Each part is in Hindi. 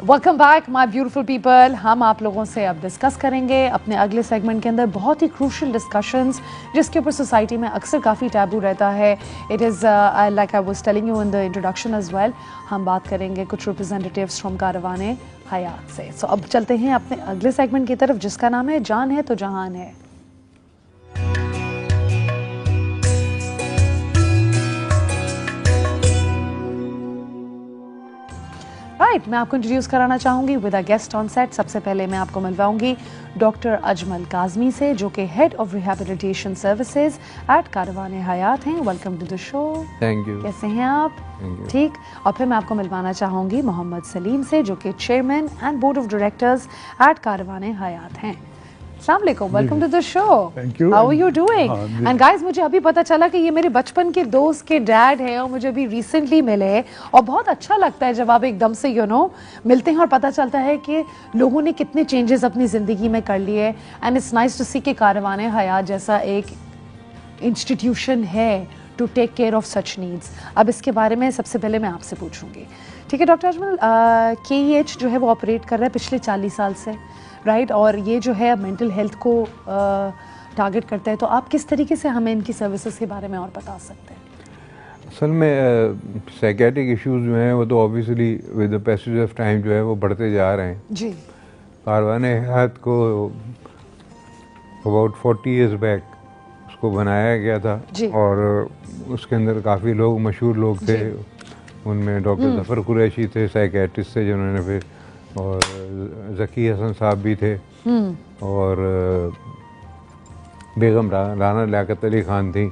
Welcome back my beautiful people. हम आप लोगों से अब डिस्कस करेंगे अपने अगले सेगमेंट के अंदर बहुत ही क्रूशियल डिस्कशंस जिसके ऊपर सोसाइटी में अक्सर काफ़ी टैबू रहता है। It is like I was telling you in the introduction as well. हम बात करेंगे कुछ रिप्रेजेंटेटिव्स फ्रॉम कारवाने हयात से। सो अब चलते हैं अपने अगले सेगमेंट की तरफ जिसका नाम है जान है तो जहान है। मैं आपको इंट्रोड्यूस कराना चाहूँगी with a guest on set. सबसे पहले मैं आपको मिलवाऊंगी डॉक्टर अजमल काजमी से जो कि head of rehabilitation services at Karwane Hayat हैं। Welcome to the show. Thank you. कैसे हैं आप? ठीक। और फिर मैं आपको मिलवाना चाहूँगी मोहम्मद सलीम से जो कि chairman and board of directors at Karwane Hayat हैं। अस्सलाम वालेकुम, welcome to the show. Thank you. How are you doing? And guys मुझे अभी पता चला कि ये मेरे बचपन के दोस्त के डैड हैं और मुझे अभी रिसेंटली मिले और बहुत अच्छा लगता है जब आप एकदम से मिलते हैं और पता चलता है कि लोगों ने कितने चेंजेस अपनी ज़िंदगी में कर लिए। And it's nice to see कि कारवाने हयात जैसा एक इंस्टीट्यूशन है to take care of such needs. अब इसके बारे में सबसे पहले मैं आपसे पूछूंगी, ठीक है डॉक्टर अजमल? KEH जो है वो ऑपरेट कर रहा है पिछले 40 साल से, राइट? और ये जो है मेंटल हेल्थ को टारगेट करता है, तो आप किस तरीके से हमें इनकी सर्विसेज के बारे में और बता सकते हैं? असल में साइकेट्रिक इश्यूज जो हैं वो तो obviously with the passage of time जो है वो बढ़ते जा रहे हैं जी। कारवाने हयात को अबाउट 40 इयर्स बैक उसको बनाया गया था और उसके अंदर काफ़ी लोग मशहूर लोग थे। उनमें डॉक्टर जफ़र कुरैशी थे, साइकेट्रिस्ट थे जिन्होंने फिर, और ज़की हसन साहब भी थे और बेगम राना लियाकत अली खान थी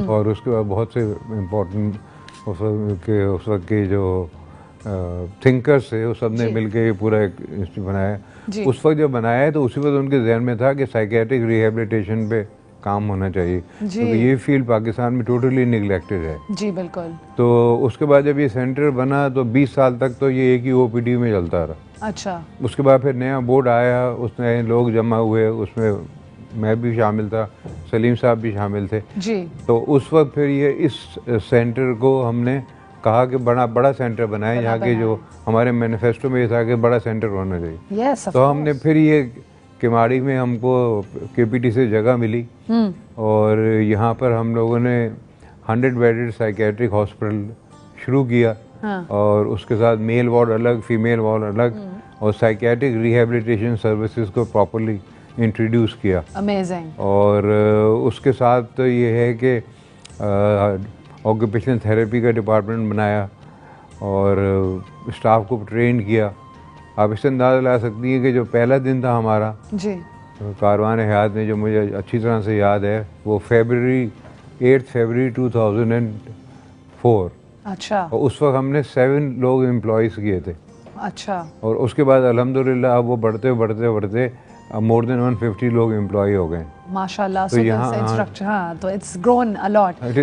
और उसके बाद बहुत से इम्पोर्टेंट उस वक्त के जो थिंकर्स थे वो सब ने मिल के पूरा एक इंस्टीट्यूट बनाया। उस वक्त जब बनाया है तो उसी वक्त उनके जहन में था कि साइकेट्रिक रिहेबिलिटेशन पे काम होना चाहिए क्योंकि ये फील्ड पाकिस्तान में टोटली निगलेक्टेड है। जी बिल्कुल। तो उसके बाद जब ये सेंटर बना तो 20 साल तक तो ये एक ही OPD में चलता रहा। अच्छा। उसके बाद फिर नया बोर्ड आया, उसमें लोग जमा हुए, उसमें मैं भी शामिल था, सलीम साहब भी शामिल थे जी। तो उस वक्त फिर ये इस सेंटर को हमने कहा कि बड़ा सेंटर बनाए यहाँ के, जो हमारे मैनिफेस्टो में ये था कि बड़ा सेंटर होना चाहिए। तो हमने फिर ये किमाड़ी में हमको KPT से जगह मिली और यहाँ पर हम लोगों ने 100 बेडेड साइकेट्रिक हॉस्पिटल शुरू किया। और उसके साथ मेल वार्ड अलग, फीमेल वार्ड अलग और साइकेट्रिक रिहेबिलिटेशन सर्विसेज को प्रॉपर्ली इंट्रोड्यूस किया। अमेजिंग। और उसके साथ तो ये है कि ऑक्यूपेशनल थेरेपी का डिपार्टमेंट बनाया और स्टाफ को ट्रेन किया। आप इससे अंदाज़ा ला सकती हैं कि जो पहला दिन था हमारा जी कारवाने हयात में, जो मुझे अच्छी तरह से याद है, वो 8 फरवरी 2004। अच्छा। और उस वक्त हमने 7 लोग एम्प्लॉयज़ किए थे। अच्छा। और उसके बाद अल्हम्दुलिल्लाह अब वो बढ़ते मोर देन 150 लोग एम्प्लॉय हो गए माशाल्लाह। तो तो it's grown a lot. It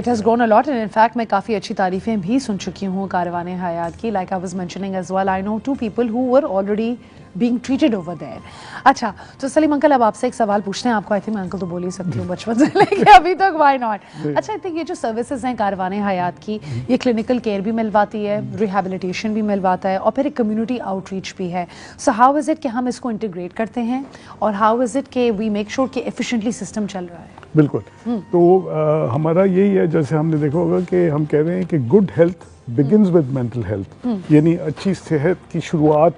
has grown a lot and in fact मैं काफ़ी अच्छी तारीफ़ें भी सुन चुकी हूँ कारवाने हयात की। Like I was mentioning as well, I know 2 people who were already being treated over there। अच्छा, तो सलीम अंकल अब आपसे एक सवाल पूछते हैं आपको। आई थिंक मैं अंकल तो बोल ही सकती हूँ बचपन से लेके अभी तक, व्हाई नॉट? अच्छा, आई थिंक ये जो सर्विसेज हैं कारवाने हयात की, ये क्लिनिकल केयर भी मिलवाती है, रिहैबिलिटेशन भी मिलवाता है और फिर एक कम्युनिटी आउटरीच भी है। सो हाउ इज़ इट कि हम इसको इंटीग्रेट करते हैं और हाउ इज़ इट कि वी मेक श्योर कि एफिशिएंटली सिस्टम चल रहा है? बिल्कुल। तो हमारा यही है, जैसे हमने देखा होगा कि हम कह रहे हैं कि good health begins with mental health, यानी अच्छी सेहत की शुरुआत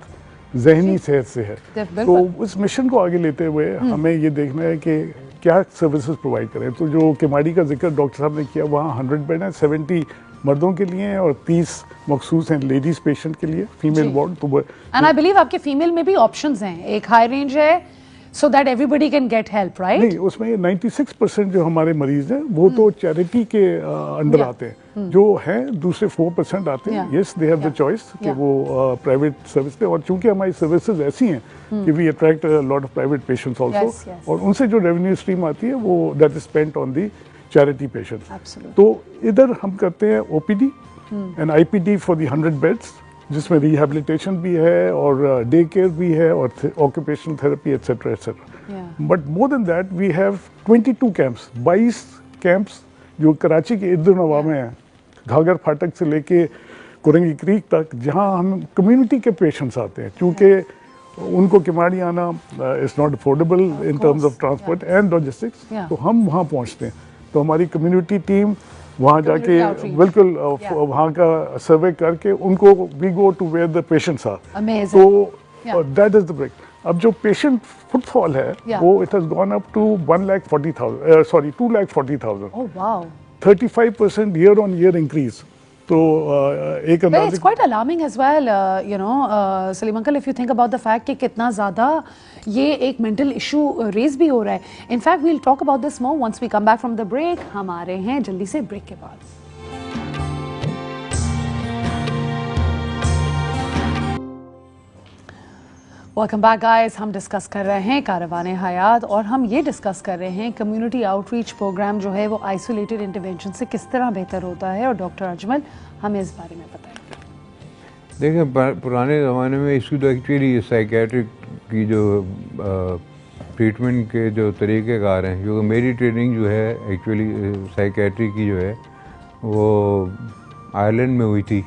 ज़हनी सेहत से है। तो उस मिशन को आगे लेते हुए हमें ये देखना है कि क्या सर्विसेज प्रोवाइड करें। तो जो किमाड़ी का जिक्र डॉक्टर साहब ने किया, वहाँ 100 बेड हैं, 70 मर्दों के लिए हैं और 30 मखसूस हैं लेडीज पेशेंट के लिए, फीमेल वार्ड। तो एंड आई बिलीव आपके फीमेल में भी ऑप्शंस हैं, एक हाई रेंज है so that everybody can get help, right? नहीं, उसमें 96% जो हमारे मरीज हैं वो तो चैरिटी के अंडर आते हैं। जो हैं दूसरे 4% आते हैं, yes they have the choice कि वो प्राइवेट सर्विस पे। और चूंकि हमारी सर्विसेज ऐसी हैं कि we attract lot of private patients also, और उनसे जो रेवेन्यू स्ट्रीम आती है वो that is spent on the charity patients. तो इधर हम करते हैं OPD and IPD for the 100 beds, जिसमें रिहैबिलिटेशन भी है और डे केयर भी है और occupational therapy etcetera etcetera. But more than that we have 22 camps, 22 camps जो कराची के इर्द नवा में हैं। घाघर फाटक से लेके कुरंगी क्रीक तक, जहाँ हम कम्युनिटी के पेशेंट्स आते हैं, क्योंकि उनको किमाड़ी आना is not affordable in terms of transport and logistics, तो हम वहाँ पहुँचते हैं। तो हमारी कम्युनिटी टीम वहाँ जाके बिल्कुल वहाँ का सर्वे करके उनको we go to where the patients are, तो दैट इज द ब्रेक। अब जो पेशेंट फुटफॉल है वो it has gone up to 1,40,000 sorry 2,40,000, 35% year on year increase. तो एक अंदाज़ा it's quite alarming as well, you know Salim uncle, if you think about the fact कि कितना ज़्यादा ये एक मेंटल इशू रेज भी हो रहा है। In fact we will talk about this more once we come back from the break. हम आ रहे हैं जल्दी से ब्रेक के बाद। Welcome back guys. हम डिस्कस कर रहे हैं कारवाने हयात और हम ये डिस्कस कर रहे हैं कम्युनिटी आउटरीच प्रोग्राम जो है वो आइसोलेटेड इंटरवेंशन से किस तरह बेहतर होता है, और डॉक्टर अजमल हमें इस बारे में बताएं। देखिए, पुराने ज़माने में इसकी तो एक्चुअली साइकेट्रिक की जो ट्रीटमेंट के जो तरीक़ेकार हैं, क्योंकि मेरी ट्रेनिंग जो है एक्चुअली साइकेट्री की जो है वो आयरलैंड में हुई थी।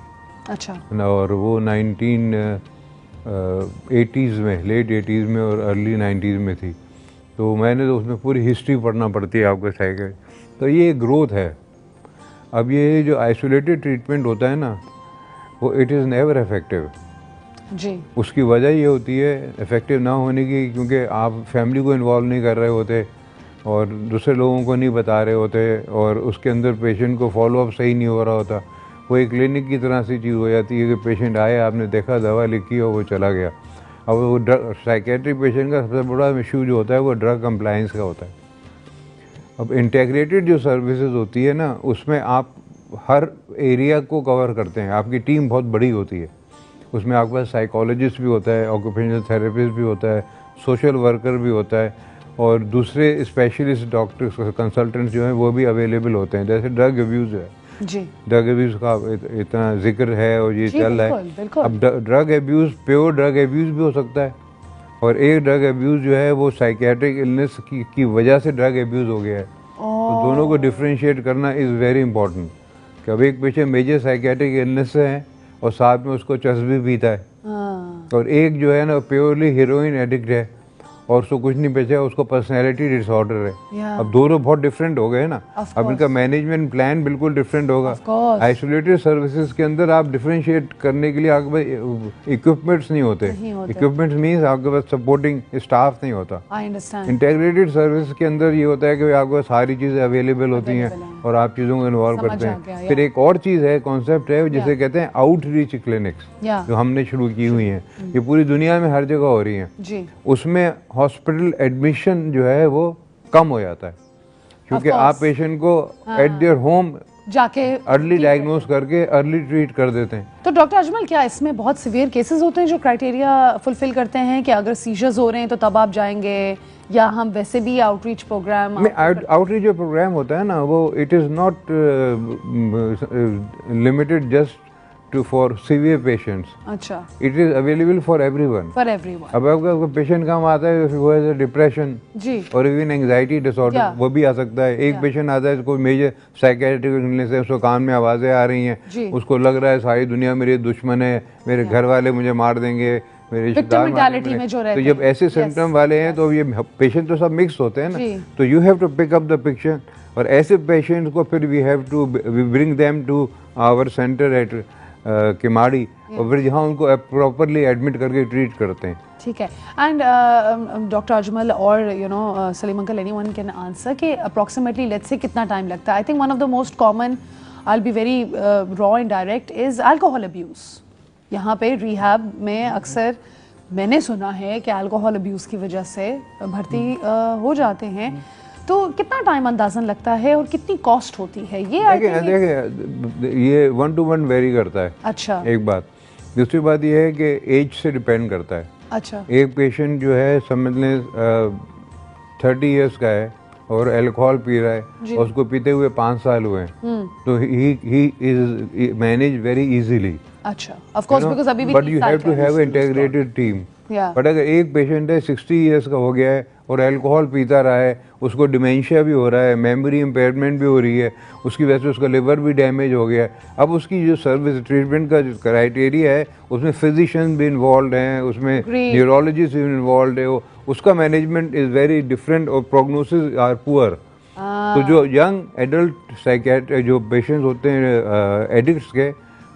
अच्छा। और वो 1980s में, लेट 80s में और अर्ली 90s में थी। तो मैंने तो उसमें पूरी हिस्ट्री पढ़ना पड़ती है आपको साइकेट्री। तो ये ग्रोथ है। अब ये जो आइसोलेटेड ट्रीटमेंट होता है ना, वो इट इज़ नेवर इफेक्टिव जी। उसकी वजह ये होती है इफ़ेक्टिव ना होने की, क्योंकि आप फैमिली को इन्वॉल्व नहीं कर रहे होते और दूसरे लोगों को नहीं बता रहे होते, और उसके अंदर पेशेंट को फॉलोअप सही नहीं हो रहा होता। वो एक क्लिनिक की तरह सी चीज़ हो जाती है कि पेशेंट आए, आपने देखा, दवा लिखी और वो चला गया। अब वो साइकेट्रिक पेशेंट का सबसे बड़ा इशू जो होता है वो ड्रग कंप्लाइंस का होता है। अब इंटीग्रेटेड जो सर्विसेज होती है ना, उसमें आप हर एरिया को कवर करते हैं। आपकी टीम बहुत बड़ी होती है। उसमें आपके पास साइकोलॉजिस्ट भी होता है, ऑक्यूपेशनल थेरेपिस्ट भी होता है, सोशल वर्कर भी होता है, और दूसरे स्पेशलिस्ट डॉक्टर्स कंसल्टेंट्स जो हैं वो भी अवेलेबल होते हैं। जैसे ड्रग अब्यूज़ है जी, ड्रग अब्यूज़ का इतना जिक्र है और ये चल रहा है। बिल्कुल। अब drug abuse, pure drug abuse भी हो सकता है, और एक ड्रग अब्यूज़ जो है वो साइकेट्रिक इलनेस की वजह से ड्रग अब्यूज़ हो गया है। तो दोनों को डिफ्रेंशिएट करना इज़ वेरी इंपॉर्टेंट। कि अब एक पेशेंट मेजर साइकेट्रिक इलनेस से है और साथ में उसको चस्बी पीता है, और एक जो है ना प्योरली हीरोइन एडिक्ट है और उसको कुछ नहीं बचा, उसको पर्सनैलिटी डिसऑर्डर है। अब दोनों बहुत डिफरेंट हो गए ना। अब इनका मैनेजमेंट प्लान बिल्कुल डिफरेंट होगा। आइसोलेटेड सर्विसेज के अंदर आप डिफरेंशिएट करने के लिए आपके पास इक्विपमेंट्स नहीं होते। इक्विपमेंट्स मीन्स आपके पास सपोर्टिंग स्टाफ नहीं होता। इंटीग्रेटेड सर्विस के अंदर ये होता है कि आपके पास सारी चीज़ें अवेलेबल होती हैं और आप चीज़ों को इन्वॉल्व करते हैं। फिर एक और चीज़ है, कॉन्सेप्ट है जिसे कहते हैं आउटरीच क्लिनिक्स, जो हमने शुरू की हुई हैं। ये पूरी दुनिया में हर जगह हो रही हैं। उसमें हॉस्पिटल एडमिशन जो है वो कम हो जाता है, क्योंकि आप पेशेंट को एट देयर होम जाके अर्ली डायग्नोज करके अर्ली ट्रीट कर देते हैं। तो डॉक्टर अजमल, क्या इसमें बहुत सिवियर केसेस होते हैं जो क्राइटेरिया फुलफिल करते हैं कि अगर सीजर्स हो रहे हैं तो तब आप जाएंगे, या हम वैसे भी आउटरीच प्रोग्राम में आउटरीच जो प्रोग्राम होता है ना, वो it is not limited just to for severe patients. अच्छा, it is available for everyone. अब आपका पेशेंट काम आता है वो है डिप्रेशन और इवन एंग्जाइटी डिसऑर्डर, वो भी आ सकता है। एक पेशेंट आता है कोई मेजर साइकेट्रिक इलनेस है, उसको कान में आवाज़ें आ रही हैं, उसको लग रहा है सारी दुनिया मेरे दुश्मन है, मेरे घर वाले मुझे मार देंगे, मेरे रिश्तेदार मार देंगे। तो जब ऐसे सिम्टम वाले हैं तो ये पेशेंट तो सब मिक्स होते हैं ना, तो you have to pick up the picture, और ऐसे पेशेंट्स को फिर we have to bring them to our centre at Keamari, और फिर जहाँ उनको प्रॉपरली एडमिट करके ट्रीट करते हैं। ठीक है। एंड डॉक्टर अजमल और you know Salim uncle, anyone can answer कि अप्रॉक्सीमेटली लेट्स से कितना टाइम लगता है? I think one of the most common, I will be very raw and direct, is alcohol abuse. यहाँ पे रिहैब में अक्सर मैंने सुना है कि अल्कोहल अब्यूज़ की वजह से भर्ती हो जाते हैं। तो कितना टाइम अंदाजन लगता है और कितनी कॉस्ट होती है? ये देखिए ये 1 to 1 वेरी करता है। अच्छा, एक बात। दूसरी बात ये है कि एज से डिपेंड करता है। अच्छा, एक पेशेंट जो है समझ लें 30 इयर्स का है और अल्कोहल पी रहा है और उसको पीते हुए 5 साल हुए हैं, तो he is manage very easily. अच्छा, ऑफ कोर्स, बिकॉज़ अभी भी but you have to have integrated team. But अगर एक पेशेंट है 60 इयर्स का हो गया है और अल्कोहल पीता रहा है, उसको डिमेंशिया भी हो रहा है, मेमोरी इम्पेयरमेंट भी हो रही है, उसकी वजह से उसका लिवर भी डैमेज हो गया है। अब उसकी जो सर्विस ट्रीटमेंट का जो क्राइटेरिया है उसमें फिजिशियन भी इन्वॉल्व हैं, उसमें न्यूरोलॉजिस्ट भी इन्वॉल्व है, उसका मैनेजमेंट इज़ वेरी डिफरेंट और प्रोग्नोसिस आर पुअर। तो जो यंग एडल्ट साइकेट्रिक जो पेशेंट्स होते हैं एडिक्ट्स के,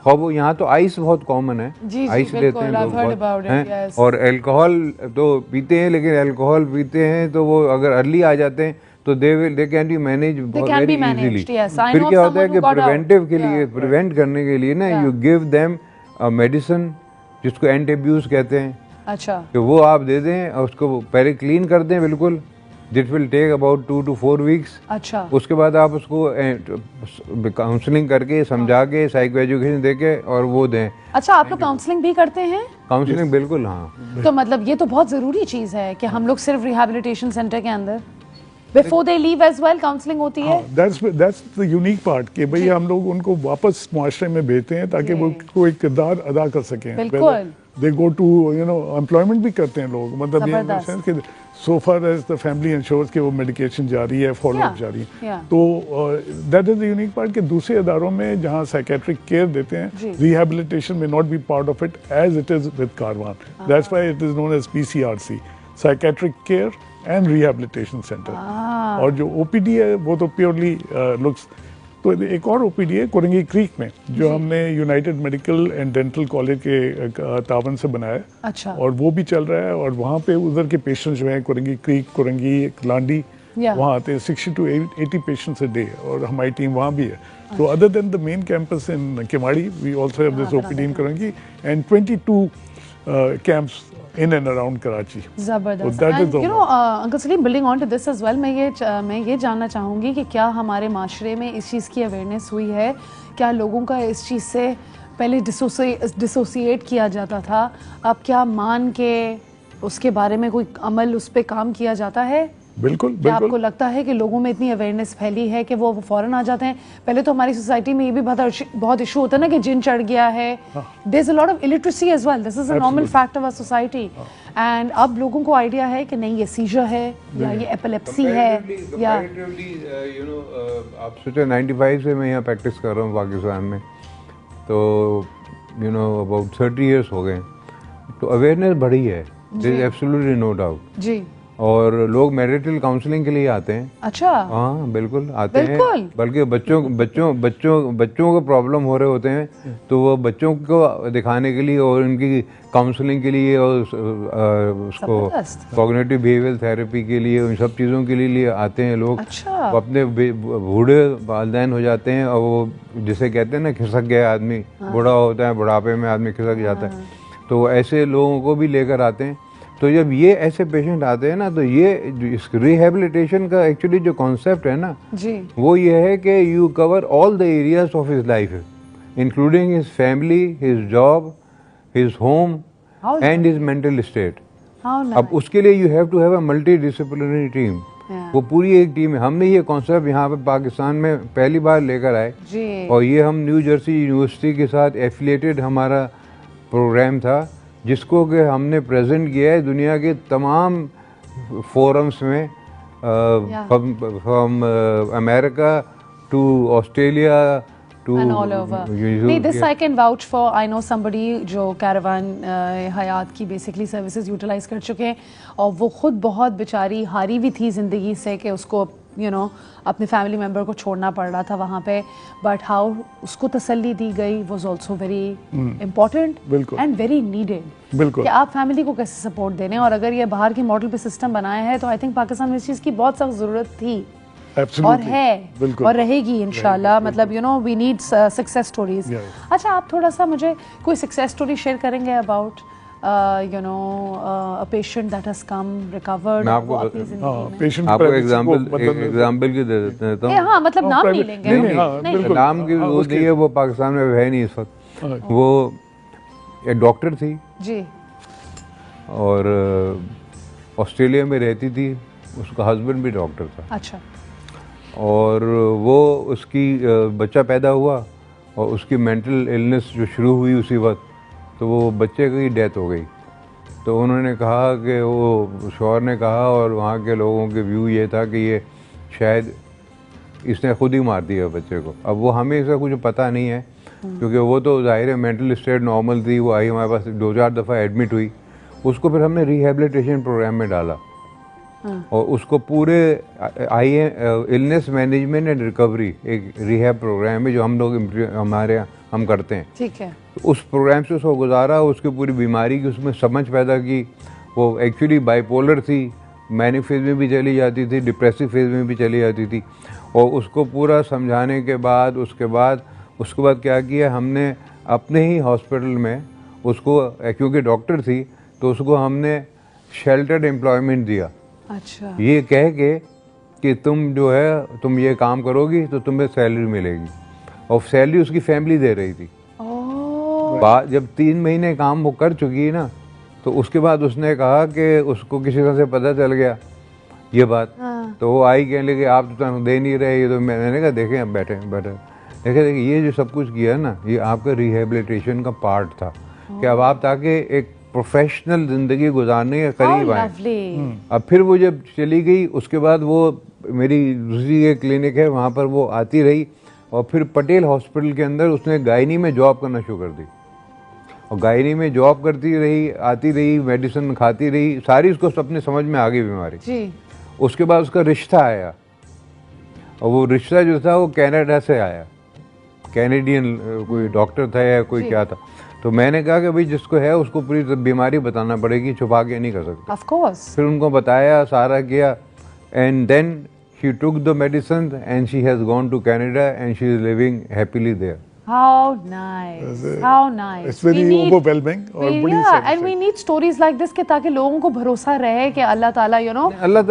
हाँ वो यहाँ तो आइस बहुत कॉमन है, आइस लेते हैं लोग बहुत हैं, और अल्कोहल तो पीते हैं, लेकिन अल्कोहल पीते हैं तो वो अगर अर्ली आ जाते हैं तो they can be manage very easily. फिर क्या होता है कि प्रिवेंटिव के लिए, प्रिवेंट करने के लिए ना, यू गिव देम मेडिसिन जिसको एंटी अब्यूज कहते हैं। अच्छा, तो वो आप दे दें और उसको पहले क्लीन कर दें बिल्कुल, that will take about 2 to 4 weeks। अच्छा, उसके बाद आप उसको काउंसलिंग करके, समझा के, साइको एजुकेशन देके और वो दें। अच्छा, आप लोग काउंसलिंग भी करते हैं? काउंसलिंग बिल्कुल, हाँ। तो मतलब ये तो बहुत जरूरी चीज है कि हम लोग सिर्फ रिहैबिलिटेशन सेंटर के अंदर before they leave as well counselling होती है। दैट्स द यूनिक पार्ट कि भाई हम लोग उनको वापस मुआशरे में भेजते हैं ताकि वो कोई किरदार अदा कर सकें। बिल्कुल, दे गो टू एम्प्लॉयमेंट भी करते हैं लोग, मतलब ये so far as the family ensures कि वो मेडिकेशन जारी है, फॉलोअप जारी है। तो that is the unique part कि दूसरे इदारों में जहाँ साइकेट्रिक केयर देते हैं, रिहैबिलिटेशन में not be part of it as it is with Karwan. That's why it is known as PCRC, psychiatric care and rehabilitation centre. और जो OPD है वो तो प्योरली लुक्स। तो एक और OPD है कोरंगी क्रीक में, जो हमने United medical and dental college के तावन से बनाया है। अच्छा, और वो भी चल रहा है, और वहाँ पे उधर के पेशेंट्स जो हैं कोरंगी क्रीक, कोरंगी, लांडी, वहाँ आते हैं 60 to 80 पेशेंट्स अ डे, और हमारी टीम वहाँ भी है। तो other than the main campus in Kemari, we also have this OPD in Korangi and 22 camps in and around Karachi. जबरदस्त। And you know, Uncle Salim, building on to this as well, मैं ये जानना चाहूँगी कि क्या हमारे माशरे में इस चीज़ की अवेयरनेस हुई है? क्या लोगों का इस चीज़ से पहले डिसोसिएट किया जाता था, अब क्या मान के उसके बारे में कोई अमल, उस पर काम किया जाता है? बिल्कुल, क्या आपको लगता है कि लोगों में इतनी अवेयरनेस फैली है कि वो फौरन आ जाते हैं? पहले तो हमारी सोसाइटी में ये भी बहुत इशू होता है ना कि जिन चढ़ गया है, there is a lot of illiteracy as well, this is a normal fact of our society. And अब लोगों को आइडिया है कि नहीं, ये सीजर है या ये एपिलेप्सी है, या यू नो, आप सोचो 95 से मैं यहाँ प्रैक्टिस कर रहा हूँ पाकिस्तान में, तो यू नो अबाउट 30 years हो गए, तो अवेयरनेस बढ़ी है, there is absolutely no doubt जी। और लोग मैरिटल काउंसलिंग के लिए आते हैं। अच्छा, हाँ बिल्कुल आते हैं, बल्कि बच्चों को प्रॉब्लम हो रहे होते हैं तो वो बच्चों को दिखाने के लिए और उनकी काउंसलिंग के लिए और उसको कॉग्निटिव बिहेवियर थेरेपी के लिए, उन सब चीज़ों के लिए आते हैं लोग। अच्छा, वो अपने बूढ़े वालिदैन हो जाते हैं और वो जिसे कहते हैं ना खिसक गया आदमी, बूढ़ा होता है, बुढ़ापे में आदमी खिसक जाता है, तो ऐसे लोगों को भी लेकर आते हैं। तो जब ये ऐसे पेशेंट आते हैं ना, तो ये इस रिहैबिलिटेशन का एक्चुअली जो कॉन्सेप्ट है ना जी, वो ये है कि you cover all the areas of his life, including his family, his job, his home and his mental state. अब उसके लिए you have to have a multidisciplinary team, वो पूरी एक टीम है। हमने ये कॉन्सेप्ट यहाँ पे पाकिस्तान में पहली बार लेकर आए, और ये हम न्यू जर्सी यूनिवर्सिटी के साथ एफिलिएटेड हमारा प्रोग्राम था, जिसको कि हमने प्रेजेंट किया है दुनिया के तमाम फोरम्स में, from America to Australia to and all over. नहीं, this I can vouch for. I know somebody जो कैरावान हयात की बेसिकली सर्विसेज यूटिलाइज कर चुके हैं, और वो खुद बहुत बेचारी हारी भी थी ज़िंदगी से कि उसको अपने फैमिली मेम्बर को छोड़ना पड़ रहा था वहाँ पे, बट हाउ उसको तसल्ली दी गई was also very important and very needed. बिल्कुल, कि आप फैमिली को कैसे सपोर्ट देने, और अगर ये बाहर की मॉडल पे सिस्टम बनाया है तो आई थिंक पाकिस्तान में इस चीज़ की बहुत सख्त ज़रूरत थी और है और रहेगी इंशाल्लाह। मतलब वी नीड सक्सेस स्टोरीज। अच्छा, आप थोड़ा सा मुझे कोई सक्सेस स्टोरी शेयर करेंगे about a patient that has come recovered? मैं आपको एग्जांपल की दे देता हूँ। हाँ, मतलब नाम नहीं लेंगे, नाम की वो नहीं है, वो पाकिस्तान में है नहीं इस वक्त। वो एक डॉक्टर थी जी, और ऑस्ट्रेलिया में रहती थी, उसका हस्बैंड भी डॉक्टर था। अच्छा, और वो उसकी बच्चा पैदा हुआ और उसकी मेंटल इलनेस जो शुरू हुई उसी वक्त, तो वो बच्चे की डेथ हो गई। तो उन्होंने कहा कि वो शौहर ने कहा और वहाँ के लोगों के व्यू ये था कि ये शायद इसने खुद ही मार दिया बच्चे को। अब वो हमें इसका कुछ पता नहीं है, क्योंकि वो तो जाहिर है मेंटल स्टेट नॉर्मल थी, वो आई हमारे पास 2-4 दफ़ा एडमिट हुई। उसको फिर हमने रिहेबिलिटेशन प्रोग्राम में डाला और उसको पूरे इलनेस मैनेजमेंट एंड रिकवरी एक रिहैब प्रोग्राम है जो हम लोग हम करते हैं। ठीक है। तो उस प्रोग्राम से उसको गुजारा, उसकी पूरी बीमारी की उसमें समझ पैदा की। वो एक्चुअली बाइपोलर थी, मैनिक फेज में भी चली जाती थी, डिप्रेसिव फेज में भी चली जाती थी। और उसको पूरा समझाने के बाद उसके बाद क्या किया हमने अपने ही हॉस्पिटल में उसको, क्योंकि डॉक्टर थी तो उसको हमने शेल्टर्ड एम्प्लॉयमेंट दिया। अच्छा। ये कह के कि तुम ये काम करोगी तो तुम्हें सैलरी मिलेगी, और सैलरी उसकी फैमिली दे रही थी। जब 3 महीने काम वो कर चुकी ना, तो उसके बाद उसने कहा कि उसको किसी तरह से पता चल गया ये बात। तो वो आई कहने लगी आप तो दे नहीं रहे, ये तो मैंने कहा देखें अब बैठे देखे ये जो सब कुछ किया ना, ये आपका रिहेबिलिटेशन का पार्ट था कि अब आप ताकि एक प्रोफेशनल ज़िंदगी गुजारने के करीब आए। अब फिर वो जब चली गई उसके बाद वो मेरी दूसरी एक क्लिनिक है वहाँ पर वो आती रही, और फिर पटेल हॉस्पिटल के अंदर उसने गायनी में जॉब करना शुरू कर दी, और गायनी में जॉब करती रही, आती रही, मेडिसिन खाती रही, सारी उसको अपने समझ में आ गई बीमारी जी। उसके बाद उसका रिश्ता आया, और वो रिश्ता जो था वो कनाडा से आया, कैनेडियन कोई डॉक्टर था या कोई क्या था। तो मैंने कहा कि भाई जिसको है उसको पूरी बीमारी बताना पड़ेगी, छुपा के नहीं कर सकते। Of course. फिर उनको बताया, सारा किया, and then she took the medicine and she has gone to Canada and she is living happily there. How nice. How nice. It's very overwhelming और बड़ी yeah, and we need stories like this कि ताकि लोगों को भरोसा रहे कि अल्लाह ताला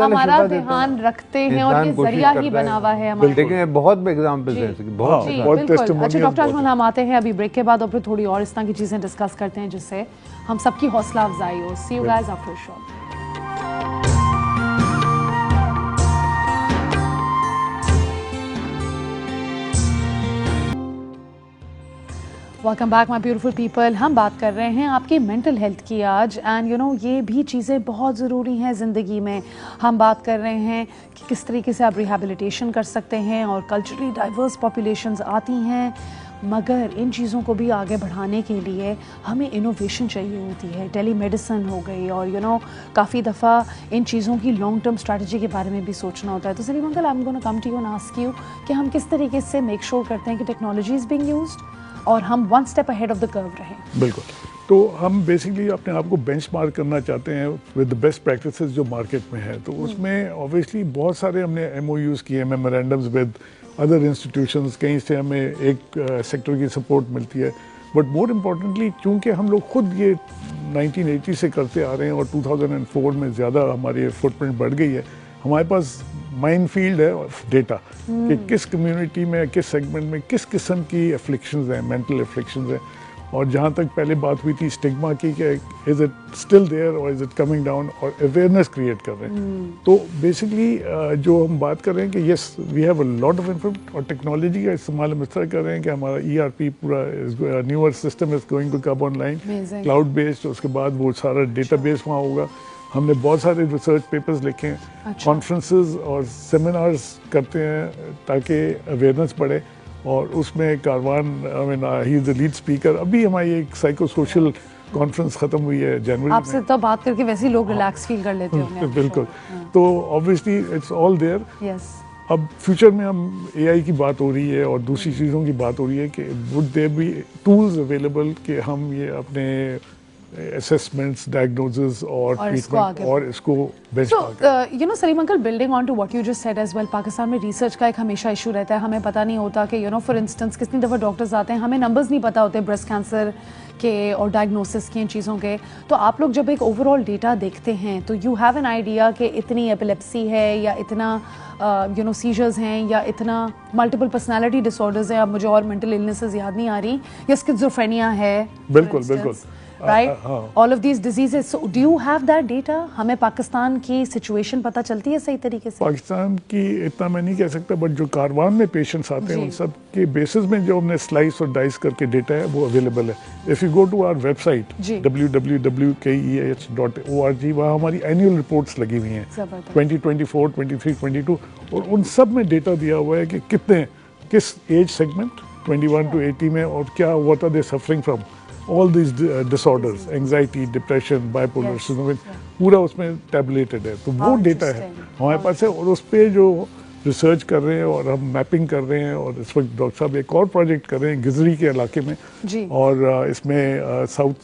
हमारा ध्यान रखते हैं और ये जरिया ही बना हुआ है हमारे। लेकिन बहुत एग्जांपल्स हैं, बहुत बिल्कुल। अच्छा डॉक्टर अजमल, हम आते हैं अभी ब्रेक के बाद और फिर थोड़ी और इस तरह की चीजें डिस्कस करते हैं जिससे हम सबकी हौसला अफजाई हो। See you guys after a short. Welcome back my beautiful people. हम बात कर रहे हैं आपकी मेंटल हेल्थ की आज, एंड ये भी चीज़ें बहुत ज़रूरी हैं ज़िंदगी में। हम बात कर रहे हैं कि किस तरीके से आप रिहेबिलिटेशन कर सकते हैं, और कल्चरली डाइवर्स पॉपुलेशंस आती हैं, मगर इन चीज़ों को भी आगे बढ़ाने के लिए हमें इनोवेशन चाहिए होती है। टेली मेडिसिन हो गई, और काफ़ी दफ़ा इन चीज़ों की लॉन्ग टर्म स्ट्रैटेजी के बारे में भी सोचना होता है। तो Salim uncle, I am gonna come to you and ask you कि हम किस तरीके से मेक श्योर करते हैं कि टेक्नोलॉजी इज़ बीइंग यूज्ड और हम 1 step ahead of the curve रहें। बिल्कुल। तो हम बेसिकली अपने आप को बेंचमार्क करना चाहते हैं विद द बेस्ट प्रैक्टिसेस जो मार्केट में है। तो उसमें ऑब्वियसली बहुत सारे हमने MOUs किए, मेमोरेंडम्स विद अदर इंस्टीट्यूशंस, कहीं से हमें एक सेक्टर की सपोर्ट मिलती है। बट मोर इम्पॉर्टेंटली चूँकि हम लोग खुद ये 1980 से करते आ रहे हैं और 2004 में ज़्यादा हमारी फुटप्रिंट बढ़ गई है, हमारे पास माइन फील्ड है ऑफ डेटा कि किस कम्युनिटी में, किस सेगमेंट में किस किस्म की एफ्लिक्शंस हैं, मेंटल एफ्लिक्शंस हैं। और जहाँ तक पहले बात हुई थी स्टिग्मा की कि इज़ इट स्टिल देयर और इज़ इट कमिंग डाउन, और अवेयरनेस क्रिएट कर रहे हैं। तो बेसिकली जो हम बात कर रहे हैं कि yes we have a lot of information, और टेक्नोलॉजी का इस्तेमाल हम इस तरह कर रहे हैं कि हमारा ERP पूरा newer system is going to come online, cloud based. उसके बाद वो सारा डेटा बेस वहाँ होगा। हमने बहुत सारे रिसर्च पेपर्स लिखे हैं, कॉन्फ्रेंसेस और सेमिनार्स करते हैं ताकि अवेयरनेस बढ़े, और उसमें कारवान ही इज़ द लीड स्पीकर। अभी हमारी एक साइको सोशल कॉन्फ्रेंस ख़त्म हुई है जनवरी। आपसे तो बात करके वैसे ही लोग रिलैक्स फील कर लेते होंगे। बिल्कुल। तो obviously it's all there. Yes. अब फ्यूचर में हम AI की बात हो रही है और दूसरी चीज़ों की बात हो रही है कि would there be tools available कि हम ये अपने assessments, diagnosis और treatment और इसको benchmark। Salim uncle, building on to what you just said as well, Pakistan में रिसर्च का एक हमेशा इशू रहता है। हमें पता नहीं होता कि फॉर इंस्टेंस कितनी दफ़ा डॉक्टर्स आते हैं, हमें नंबर्स नहीं पता होते ब्रेस्ट कैंसर के और डायग्नोसिस के, इन चीज़ों के। तो आप लोग जब एक ओवरऑल डेटा देखते हैं तो यू हैव एन आइडिया कि इतनी एपिलेप्सी है या इतना सीजर्स हैं या इतना मल्टीपल पर्सनालिटी डिसऑर्डर्स हैं, अब मुझे और मेंटल इलनेसेस याद नहीं आ रही, या स्किज़ोफ्रेनिया है। बिल्कुल बिल्कुल। right? All of these diseases. So do you have that data? हमें पाकिस्तान की situation पता चलती है सही तरीके से? पाकिस्तान की इतना मैं नहीं कह सकता, बट जो कारवान में पेशेंट्स आते हैं उन सब के बेसिस में जो हमने स्लाइस और डाइस करके डेटा है वो अवेलेबल है. If you go to our website www.keeh.org, वहाँ हमारी एनुअल रिपोर्ट्स लगी हुई हैं 2024, 23, 22, और उन सब में डेटा दिया हुआ है कि किस एज सेगमेंट 21 to 80 में और क्या what are they suffering from all this disorders, anxiety, depression, bipolar syndrome, पूरा उसमें टैबुलेटेड है. तो वो डेटा है हमारे पास है, और उस पर जो रिसर्च कर रहे हैं और हम मैपिंग कर रहे हैं, और इस वक्त डॉक्टर साहब एक और प्रोजेक्ट कर रहे हैं गिजरी के इलाके में, और इसमें साउथ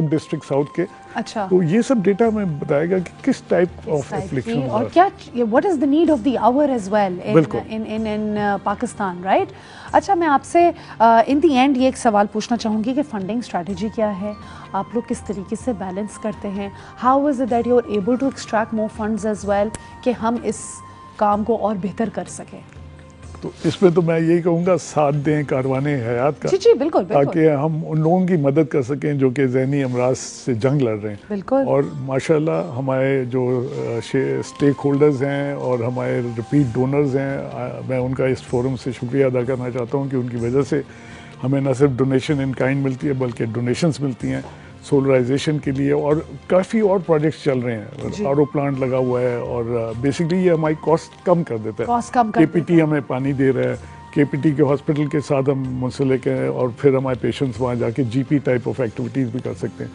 डिस्ट्रिक्ट साउथ के. अच्छा. तो ये सब डेटा हमें बताएगा कि किस टाइप ऑफ एफ्लिक्शन और क्या what is the need of the hour as well in Pakistan, right? अच्छा, मैं आपसे इन द एंड ये एक सवाल पूछना चाहूँगी कि फंडिंग स्ट्रेटजी क्या है, आप लोग किस तरीके से बैलेंस करते हैं, how is it that you are able to extract more funds as well कि हम इस काम को और बेहतर कर सकें? तो इसमें तो मैं यही कहूँगा, साथ दें कारवाने हयात का. जी बिल्कुल, ताकि हम उन लोगों की मदद कर सकें जो कि ज़हनी अमराज से जंग लड़ रहे हैं. बिल्कुल. और माशाल्लाह हमारे जो स्टेक होल्डर्स हैं और हमारे रिपीट डोनर्स हैं, मैं उनका इस फोरम से शुक्रिया अदा करना चाहता हूँ कि उनकी वजह से हमें न सिर्फ डोनेशन इन काइंड मिलती है बल्कि डोनेशंस मिलती हैं सोलराइजेशन के लिए, और काफ़ी और प्रोजेक्ट्स चल रहे हैं. आरओ प्लांट लगा हुआ है, और बेसिकली ये हमारी कॉस्ट कम कर देता है. केपीटी हमें पानी दे रहा है, केपीटी के हॉस्पिटल के साथ हम मुंसलिक हैं, और फिर हमारे पेशेंट्स वहाँ जाके जीपी टाइप ऑफ एक्टिविटीज़ भी कर सकते हैं.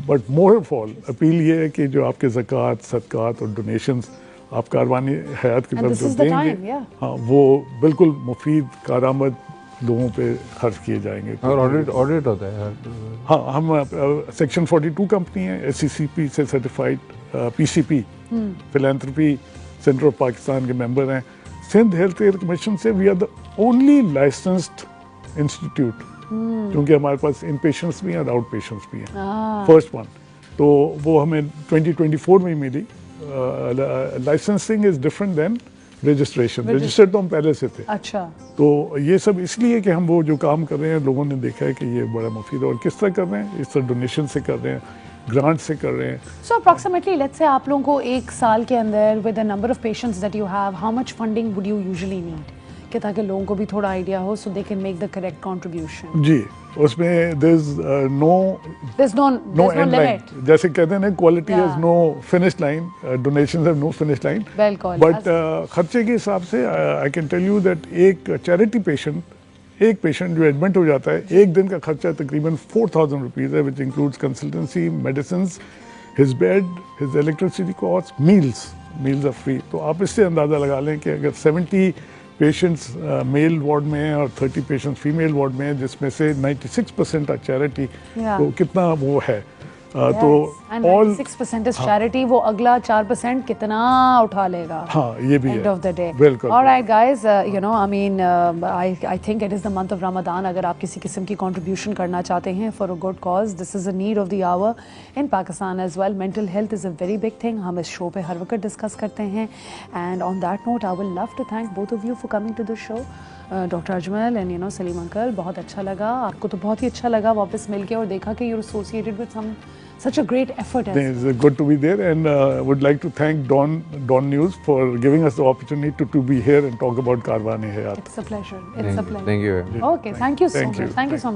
But more of all appeal ये है कि जो आपके ज़कात, सदकात और डोनेशंस आप कारवानी हयात की तरफ जो देंगे, हाँ, वो बिल्कुल मुफीद, कारआमद लोगों पे खर्च किए जाएंगे. और ऑडिट होता है. हाँ, हम सेक्शन 42 कंपनी है, SCCP से certified, PCP philanthropy centre of Pakistan के मेंबर हैं. सिंध हेल्थ केयर कमीशन से we are the only licensed institute, क्योंकि हमारे पास इन पेशेंट्स भी हैं और आउट पेशेंट्स भी हैं. फर्स्ट वन तो वो हमें 2024 में मिली. Licensing is different than registration. Registered तो हम पहले से थे. अच्छा. तो ये सब इसलिए कि हम वो जो काम कर रहे हैं लोगों ने देखा है कि ये बड़ा मुफीद है. और किस तरह कर रहे हैं, इस तरह डोनेशन से कर रहे हैं, ग्रांट से कर रहे हैं. सो अप्रॉक्सीमेटली लेट्स से आप लोगों को एक साल के अंदर with the number of patients that you have, how much funding would you usually need, कि ताकि लोगों को भी थोड़ा आइडिया हो so they can make the correct contribution? जी, उसमें there is no end line. जैसे कहते हैं ना, quality has no finish line, donations have no finish line. But खर्चे के हिसाब से I can tell you that एक चैरिटी पेशेंट जो एडमिट हो जाता है, एक दिन का खर्चा तकरीबन 4000 रुपीज़ है, which includes consultancy, medicine, his bed, his electricity cost, meals are free. तो आप इससे अंदाज़ा लगा लें कि अगर 70 पेशेंट्स मेल वार्ड में हैं और 30 पेशेंट्स फीमेल वार्ड में हैं, जिसमें से 96% are चैरिटी, तो कितना वो है. तो ऑल 6% इज चैरिटी, वो अगला 4% कितना उठा लेगा. हाँ, ये भी एंड है. Of the day. बिल्कुल. Alright guys, you know I mean I think it is the month of Ramzan. अगर आप किसी किस्म की कंट्रीब्यूशन करना चाहते हैं for a good cause, this is a need of the hour in Pakistan as well. Mental health is a very big thing. हम इस शो पे हर वक्त डिस्कस करते हैं. And on that note I will love to thank both of you for coming to the show. Doctor Ajmal and you know Salim uncle, बहुत अच्छा लगा. आपको तो बहुत ही अच्छा लगा वापस मिलके और देखा कि you are associated with some such a great effort. It's good to be there, and would like to thank Dawn News for giving us the opportunity to be here and talk about Karwan-e Hayat. It's a pleasure. It's a pleasure. Thank you. Okay, thank you so much. Thank you so much.